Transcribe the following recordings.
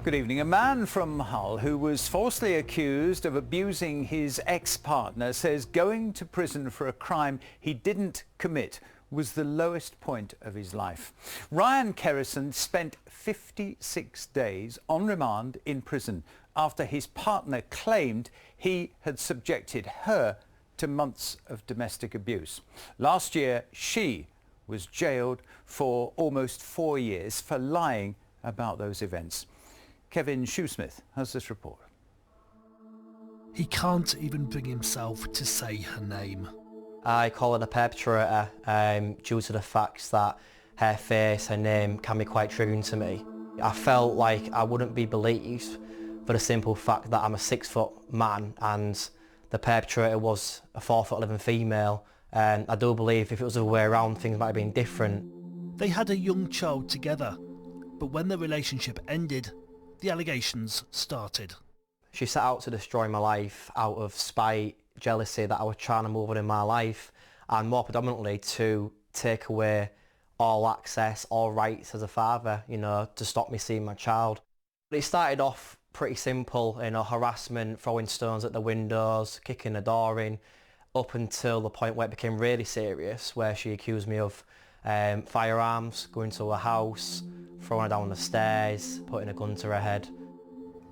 Good evening. A man from Hull who was falsely accused of abusing his ex-partner says going to prison for a crime he didn't commit was the lowest point of his life. Ryan Kerrison spent 56 days on remand in prison after his partner claimed he had subjected her to months of domestic abuse. Last year, she was jailed for almost 4 years for lying about those events. Kevin Shoesmith has this report. He can't even bring himself to say her name. I call her the perpetrator due to the fact that her face, her name can be quite triggering to me. I felt like I wouldn't be believed for the simple fact that I'm a 6-foot man and the perpetrator was a 4'11" female. And I do believe if it was the other way around, things might have been different. They had a young child together, but when the relationship ended, the allegations started. She set out to destroy my life out of spite, jealousy that I was trying to move on in my life, and more predominantly to take away all access, all rights as a father, to stop me seeing my child. It started off pretty simple, harassment, throwing stones at the windows, kicking the door in, up until the point where it became really serious, where she accused me of firearms, going to her house, throwing her down the stairs, putting a gun to her head.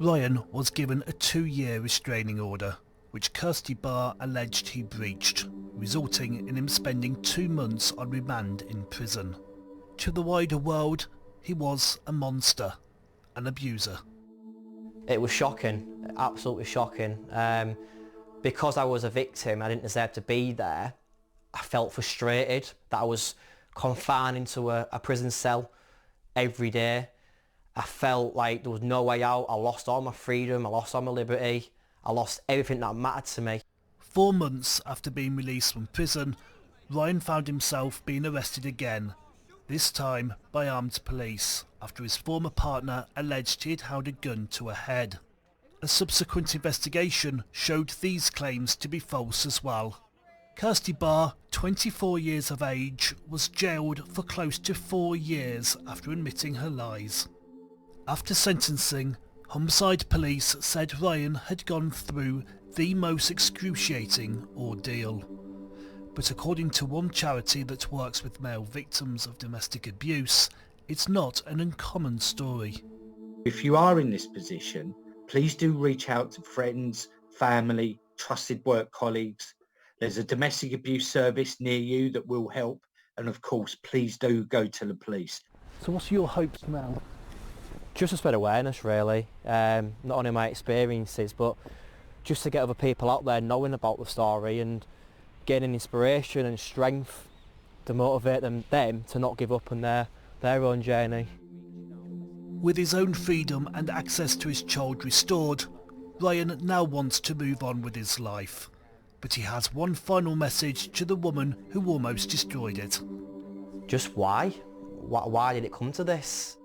Ryan was given a 2-year restraining order, which Kirsty Barr alleged he breached, resulting in him spending 2 months on remand in prison. To the wider world, he was a monster, an abuser. It was shocking, absolutely shocking. Because I was a victim, I didn't deserve to be there. I felt frustrated that I was confined into a prison cell every day. I felt like there was no way out. I lost all my freedom, I lost all my liberty, I lost everything that mattered to me. 4 months after being released from prison, Ryan found himself being arrested again, this time by armed police, after his former partner alleged he had held a gun to her head. A subsequent investigation showed these claims to be false as well. Kirsty Barr, 24 years of age, was jailed for close to 4 years after admitting her lies. After sentencing, homicide police said Ryan had gone through the most excruciating ordeal. But according to one charity that works with male victims of domestic abuse, it's not an uncommon story. If you are in this position, please do reach out to friends, family, trusted work colleagues. There's a domestic abuse service near you that will help. And of course, please do go to the police. So what's your hopes now? Just to spread awareness, really. Not only my experiences, but just to get other people out there knowing about the story and gaining inspiration and strength to motivate them to not give up on their own journey. With his own freedom and access to his child restored, Ryan now wants to move on with his life. But he has one final message to the woman who almost destroyed it. Just why? Why did it come to this?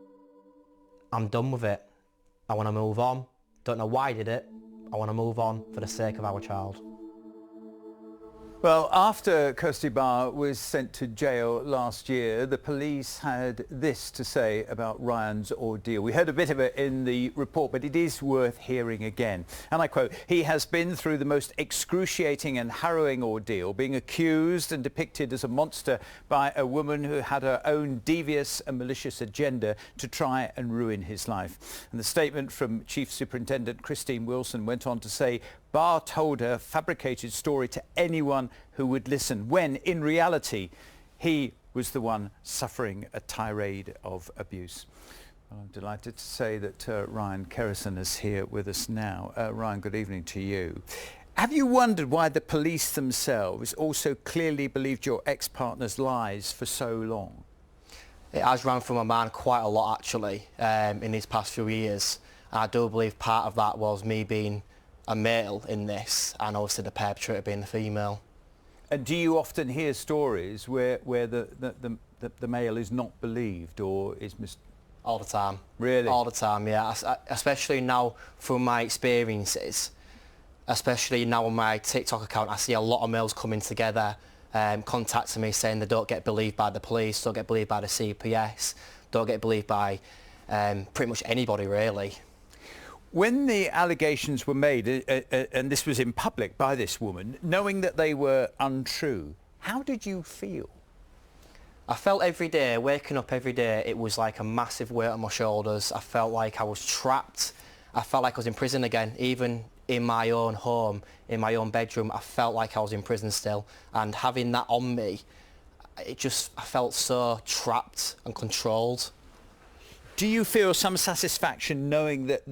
I'm done with it. I want to move on. Don't know why I did it. I want to move on for the sake of our child. Well, after Kirsty Barr was sent to jail last year, the police had this to say about Ryan's ordeal. We heard a bit of it in the report, but it is worth hearing again. And I quote, "He has been through the most excruciating and harrowing ordeal, being accused and depicted as a monster by a woman who had her own devious and malicious agenda to try and ruin his life." And the statement from Chief Superintendent Christine Wilson went on to say, Barr told her fabricated story to anyone who would listen, when in reality he was the one suffering a tirade of abuse. Well, I'm delighted to say that Ryan Kerrison is here with us now. Ryan, good evening to you. Have you wondered why the police themselves also clearly believed your ex-partner's lies for so long? It has run through my mind quite a lot actually in these past few years. And I do believe part of that was me being a male in this, and obviously the perpetrator being the female. And do you often hear stories where the male is not believed or is All the time. Really? All the time, yeah. Especially now from my experiences, especially now on my TikTok account, I see a lot of males coming together, contacting me saying they don't get believed by the police, don't get believed by the CPS, don't get believed by pretty much anybody really. When the allegations were made, and this was in public by this woman, knowing that they were untrue, how did you feel? I felt every day, waking up every day, it was like a massive weight on my shoulders. I felt like I was trapped. I felt like I was in prison again, even in my own home, in my own bedroom. I felt like I was in prison still. And having that on me, I felt so trapped and controlled. Do you feel some satisfaction knowing that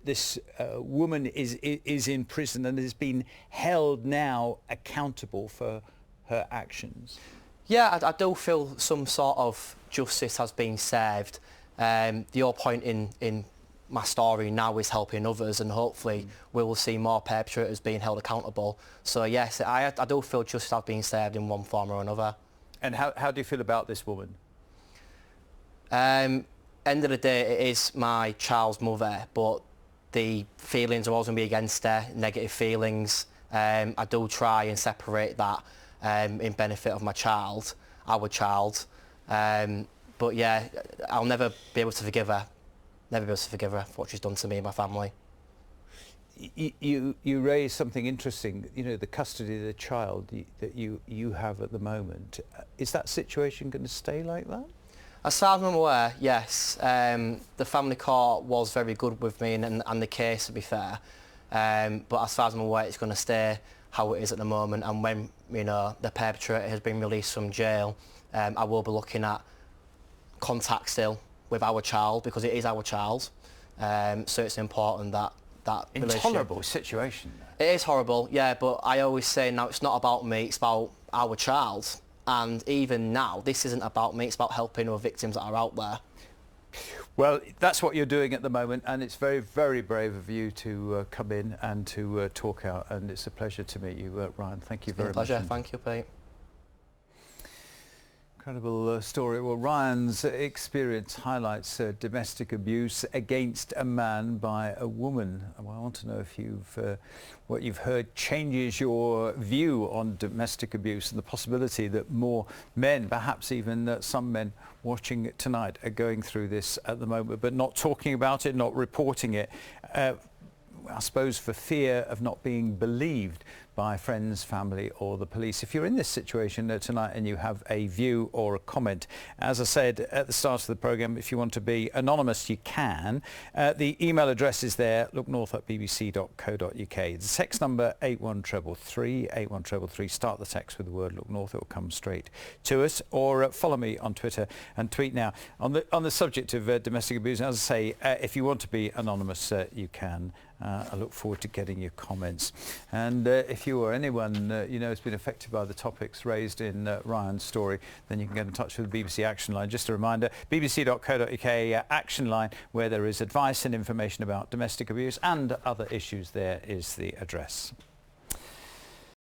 this woman is in prison and has been held now accountable for her actions? Yeah, I do feel some sort of justice has been served. The whole point in my story now is helping others, and hopefully we will see more perpetrators being held accountable. So yes, I do feel justice has been served in one form or another. And how do you feel about this woman? End of the day, it is my child's mother, but the feelings are always going to be against her, negative feelings. I do try and separate that in benefit of my child, our child. But yeah, I'll never be able to forgive her. Never be able to forgive her for what she's done to me and my family. You raised something interesting, you know, the custody of the child that you have at the moment. Is that situation going to stay like that? As far as I'm aware, yes. The family court was very good with me and the case, to be fair. But as far as I'm aware, it's going to stay how it is at the moment. And when, you know, the perpetrator has been released from jail, I will be looking at contact still with our child, because it is our child. So it's important that intolerable situation. It is horrible, yeah, but I always say now it's not about me, it's about our child. And even now, this isn't about me, it's about helping our victims that are out there. Well, that's what you're doing at the moment, and it's very, very brave of you to come in and to talk out, and it's a pleasure to meet you, Ryan. Thank you very much. Pleasure, thank you, Pete. Incredible story. Well, Ryan's experience highlights domestic abuse against a man by a woman. Well, I want to know if what you've heard changes your view on domestic abuse and the possibility that more men, perhaps even some men watching it tonight, are going through this at the moment, but not talking about it, not reporting it. I suppose for fear of not being believed by friends, family or the police. If you're in this situation tonight and you have a view or a comment, as I said at the start of the programme, if you want to be anonymous, you can. The email address is there, looknorth@bbc.co.uk. The text number 81333, 81333. Start the text with the word Look North, it will come straight to us. Or follow me on Twitter and tweet now. On the subject of domestic abuse, as I say, if you want to be anonymous, you can. I look forward to getting your comments. And if you or anyone you know has been affected by the topics raised in Ryan's story, then you can get in touch with the BBC Action Line. Just a reminder, bbc.co.uk Action Line, where there is advice and information about domestic abuse and other issues. There is the address.